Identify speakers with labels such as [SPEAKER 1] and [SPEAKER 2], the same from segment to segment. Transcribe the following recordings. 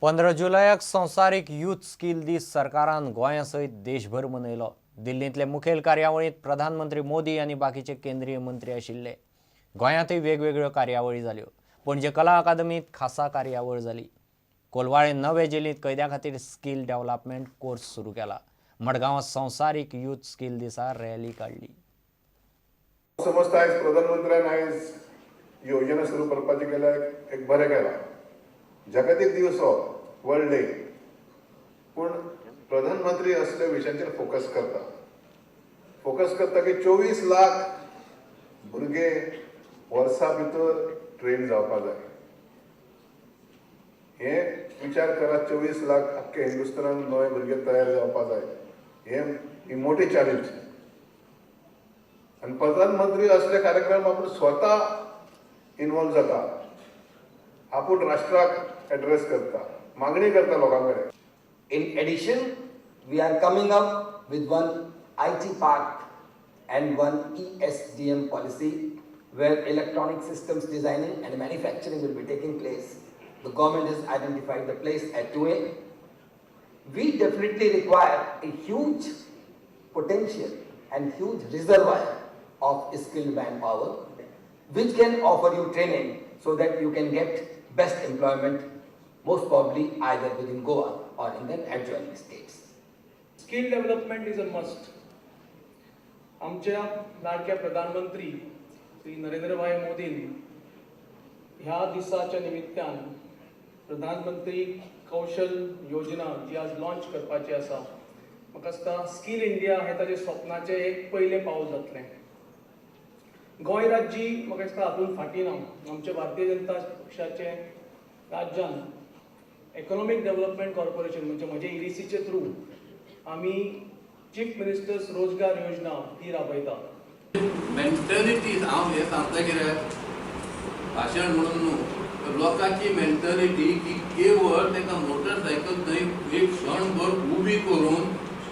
[SPEAKER 1] 15 जुलयाक संवसारीक youth skill दीस सरकारान गोंया सहित देशभर मनयलो। दिल्लींतले मुखेल कार्यावळीत प्रधानमंत्री मोदी आनी बाकीचे केंद्रीय मंत्री आशिल्ले। गोंयांतय वेगवेगळ्यो कार्यावळी जाल्यो। पणजे कला अकादमीत खासा कार्यावळ जाली। कोलवाळे नवे जेलींत कैद्यां खातीर स्किल डेव्हलपमेंट कोर्स सुरू केला। मडगांवां संवसारीक यूथ स्किल दिसा रॅली काडली।
[SPEAKER 2] समजता आयज प्रधानमंत्र्यान आयज योजना सुरू करपाचें केल्यार एक बरें केलां। जागतीक दीस हो वर्ल्ड डे, पूण प्रधानमंत्री असल्या विशयांचेर फोकस करता की 24 लाख भुरगे वर्सा भितर ट्रेन जावपाक जाय। हे विचार करात, 24 लाख अख्खे हिंदुस्थानात नवे भुरगे तयार जावपाक जाय। ही मोठी चॅलेंज। आणि प्रधानमंत्री असले कार्यक्रम आपण स्वतः इन्वॉल्व जाता, आपण राष्ट्राक एड्रेस करता, मागणी करता लोकांकडे।
[SPEAKER 3] In addition, we are coming up with one IT park and one ESDM policy where electronic systems designing and manufacturing will be taking place. The government has identified the place at 2A. We definitely require a huge potential and huge reservoir of skilled manpower which can offer you training so that you can get best employment, most probably either within Goa or in the adjoining states.
[SPEAKER 4] Skill development is a must. आमच्या लाडक्या प्रधानमंत्री श्री नरेंद्रभाई मोदीन ह्या दिसाच्या निमित्तान प्रधानमंत्री कौशल योजना जी आज launch करपाची आसा, म्हाका दिसता स्किल इंडिया हे ताचे स्वप्नाचे एक पयले पावल जातलें। गोंय राज्य म्हाका दिसता हातून फाटी ना। आमच्या भारतीय जनता पक्षाचे राज्यान इकॉनॉमिक डेव्हलपमेंट कॉर्पोरेशन म्हणजे म्हजे EDCचे थ्रू आम्ही चीफ मिनिस्टर्स रोजगार योजना ही राबयता।
[SPEAKER 5] मेंटॅलिटी हांव हे सांगता कितें भाशण म्हणून न्हू, लोकांची मेंटॅलिटी की केवळ ताका मोटरसायकल थंय एक क्षणभर उबी करून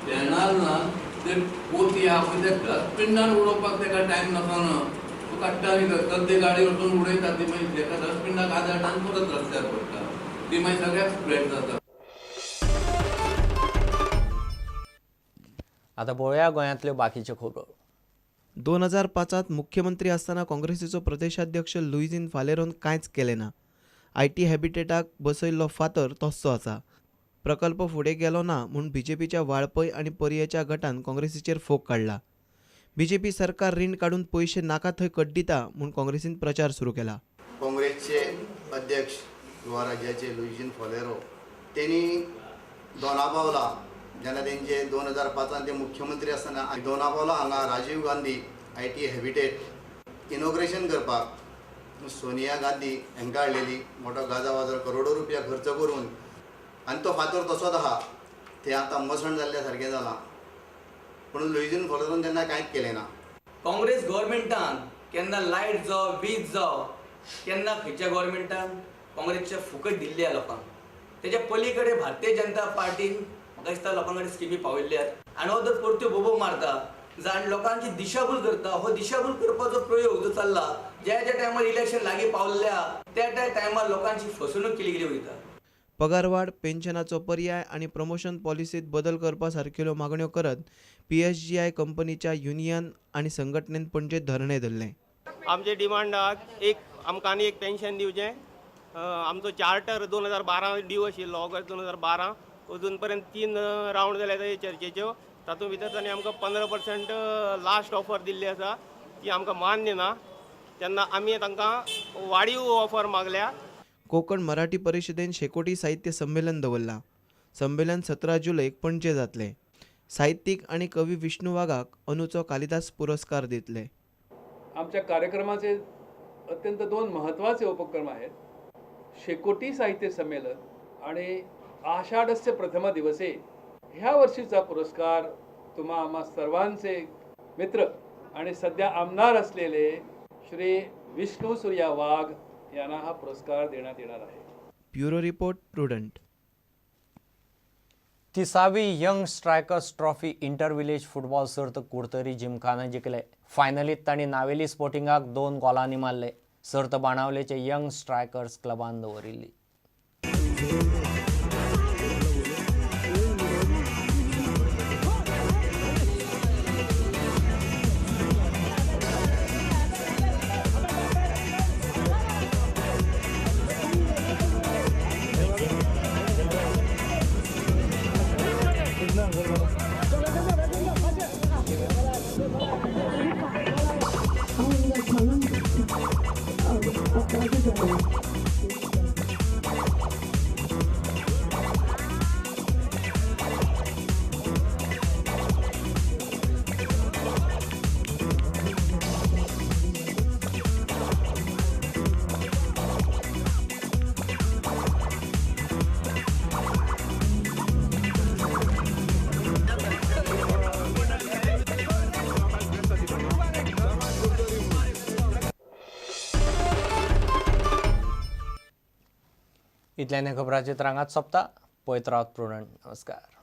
[SPEAKER 5] स्टँडार ना ते पोती आपण त्या डस्टबिनान उडोवपाक ताका टायम नासना। तो काडटा आनी ते गाडी वचून उडयता, ती मागीर ताका डस्टबिनाक आदार आनी परत रस्त्यार पडटा, ती मागीर सगळ्याक स्प्रेड जाता।
[SPEAKER 1] आता पळोवया गोंयांतल्यो बाकीच्यो खबरो।
[SPEAKER 6] 2005 मुख्यमंत्री असताना काँग्रेसीचो प्रदेशाध्यक्ष लुईझीन फालेरोन कांयच केलें ना। IT हॅबिटेटाक बसयल्लो फातर तस्सो आसा। प्रकल्प फुडें गेलो ना म्हूण BJPच्या वाळपय आनी पर्येच्या गटान काँग्रेसीचेर फोग काडला। BJP सरकार रीण काडून पयशे नाका थंय कड्डिता म्हूण काँग्रेसीन प्रचार सुरू केला।
[SPEAKER 7] काँग्रेसचे अध्यक्ष गोवा राज्याचे लुईझीन फालेरो त्यांनी दोनापावला जेन्ना तेंचे 2005 ते मुख्यमंत्री आसतना दोनापावला हांगा Rajiv Gandhi IT habitat inauguration करपाक सोनिया गांधी हांकां हाडलेली, मोठो गाजावाजो करोडो रुपया खर्च करून, आनी तो फातर तसोच आहा। ते आतां मसण जाल्ल्या सारकें जालां, पूण लुईझीन फालेरोन तेन्ना कांयच केलें ना।
[SPEAKER 3] काँग्रेस गव्हर्मेंटान केन्ना लायट जावं वीज जावं केन्ना खंयच्या गव्हर्मेंटान काँग्रेसच्या फुकट दिल्ल्या लोकांक। तेच्या पलीकडे भारतीय जनता पार्टीन म्हाका दिसता लोकां कडेन स्किमी पावयल्ल्यात आनी हो जर परत्यो बोबो मारता जाण लोकांची दिशाभूल करता। हो दिशाभूल करपाचो प्रयोग जो चल्ला, ज्या टायमार इलेक्शन लागीं पावल्ल्या त्या टायमार लोकांची फसवणूक केली गेली वयता।
[SPEAKER 6] पगारवाड, पेन्शनाचो पर्याय आनी प्रमोशन पॉलिसीत बदल करपा सारकेल्यो मागण्यो करत PSGI कंपनीच्या युनियन आनी संघटनेन पणजेत धरणे धरलें।
[SPEAKER 8] आमचे डिमांडाक आमकां आनी एक पेन्शन दिवचें। आमचो चार्टर 2012 ड्यू आशिल्लो, ऑगस्ट 2012। अजून पर्यंत 3 रावंड जाल्या चर्चेच्यो, तातूंत भितर तांणी आमकां 15% लास्ट ऑफर दिल्ली आसा, ती आमकां मान्य ना। तेन्ना आमी तांकां वाडीव ऑफर मागल्या।
[SPEAKER 6] कोकण मराठी परिशदेन शेकोटी साहित्य संमेलन दवरलां। संमेलन 17 जुलैक पणजे जातलें। साहित्यीक आनी कवी विष्णू वाघाक अंदूचो कालिदास पुरस्कार दितले।
[SPEAKER 9] आमच्या कार्यक्रमाचे अत्यंत 2 महत्त्वाचे उपक्रम आहेत, शेकोटी साहित्य संमेलन आणि आषाढस्य प्रथम दिवसे। ह्या वर्षीचा पुरस्कार तुम्हा आम्हा सर्वांचे मित्र आणि सध्या आमदार असलेले श्री विष्णू सूर्या वाघ यांना हा पुरस्कार देण्यात येणार आहे।
[SPEAKER 6] Bureau report, Prudent.
[SPEAKER 1] 30वी Young Strikers trophy inter village football सर्त कुडतरी जिमखाना जिखले। फायनलीत तांणी नावेली स्पोर्टिंगाक 2 गोलांनी मारले। सर्त बाणावलेचे यंग स्ट्रायकर्स क्लबान दवरिल्ली। इतल्यान खबरांची तरंगात सोंपता. पळयत रावत प्रुडंट. नमस्कार.